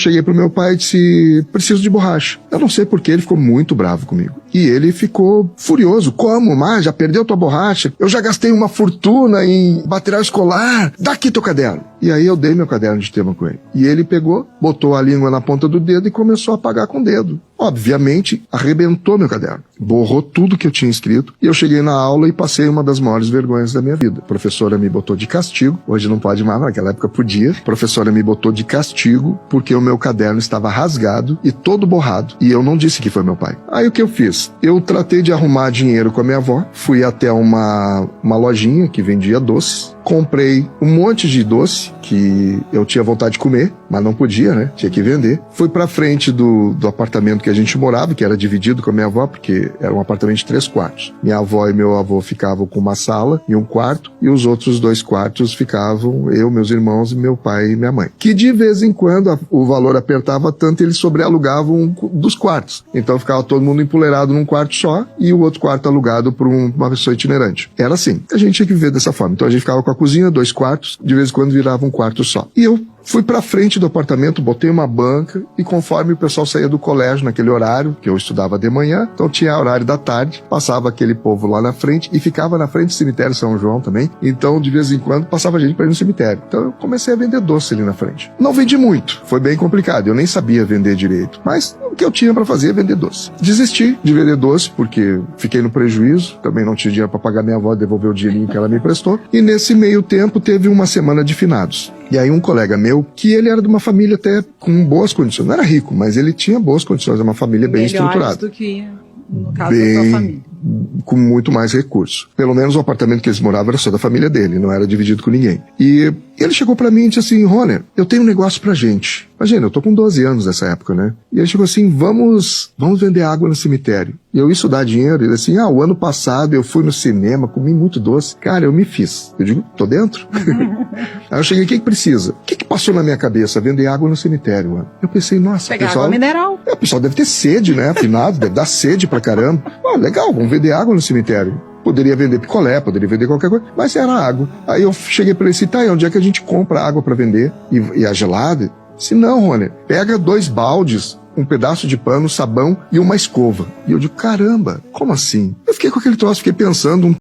Cheguei pro meu pai e disse, preciso de borracha. Eu não sei porque ele ficou muito bravo comigo. E ele ficou furioso. Como, mas já perdeu tua borracha? Eu já gastei uma fortuna em material escolar. Dá aqui teu caderno. E aí eu dei meu caderno de tema com ele. E ele pegou, botou a língua na ponta do dedo e começou a apagar com o dedo. Obviamente, arrebentou meu caderno. Borrou tudo que eu tinha escrito. E eu cheguei na aula e passei uma das maiores vergonhas da minha vida. A professora me botou de castigo. Hoje não pode mais, naquela época podia. A professora me botou de castigo porque o meu caderno estava rasgado e todo borrado. E eu não disse que foi meu pai. Aí o que eu fiz? Eu tratei de arrumar dinheiro com a minha avó. Fui até uma lojinha que vendia doces. Comprei um monte de doce que eu tinha vontade de comer, mas não podia, né? Tinha que vender. Fui pra frente do apartamento que a gente morava, que era dividido com a minha avó, porque era um apartamento de 3 quartos. Minha avó e meu avô ficavam com uma sala e um quarto, e os outros 2 quartos ficavam eu, meus irmãos, meu pai e minha mãe. Que de vez em quando o valor apertava tanto, eles sobrealugavam dos quartos. Então ficava todo mundo empoleirado num quarto só e o outro quarto alugado por uma pessoa itinerante. Era assim. A gente tinha que viver dessa forma. Então a gente ficava com a cozinha, 2 quartos, de vez em quando virava um quarto só. E eu fui pra frente do apartamento, botei uma banca e conforme o pessoal saía do colégio naquele horário, que eu estudava de manhã, então tinha horário da tarde, passava aquele povo lá na frente e ficava na frente do cemitério São João também, então de vez em quando passava gente pra ir no cemitério. Então eu comecei a vender doce ali na frente. Não vendi muito, foi bem complicado, eu nem sabia vender direito, mas o que eu tinha pra fazer é vender doce. Desisti de vender doce porque fiquei no prejuízo, também não tinha dinheiro pra pagar minha avó e devolver o dinheirinho que ela me emprestou, e nesse meio tempo teve uma semana de finados. E aí um colega meu, que ele era de uma família até com boas condições, não era rico, mas ele tinha boas condições, uma família bem estruturada. Do que no caso da sua família. Com muito mais recursos. Pelo menos o apartamento que eles moravam era só da família dele, não era dividido com ninguém. E ele chegou pra mim e disse assim, Rony, eu tenho um negócio pra gente. Imagina, eu tô com 12 anos nessa época, né? E ele chegou assim, vamos vender água no cemitério. E eu isso dá dinheiro. Ele assim, o ano passado eu fui no cinema, comi muito doce. Cara, eu me fiz. Eu digo, tô dentro? Aí eu cheguei, o que precisa? O que passou na minha cabeça? Vender água no cemitério, mano. Eu pensei, nossa, pegar pessoal... água mineral. O pessoal deve ter sede, né? Afinado, deve dar sede pra caramba. Legal, vamos vender água no cemitério. Poderia vender picolé, poderia vender qualquer coisa, mas era água. Aí eu cheguei pra ele assim, tá, e onde é que a gente compra água pra vender? E a gelada? Se não, Rony, pega 2 baldes, um pedaço de pano, sabão e uma escova. E eu digo, caramba, como assim? Eu fiquei com aquele troço, fiquei pensando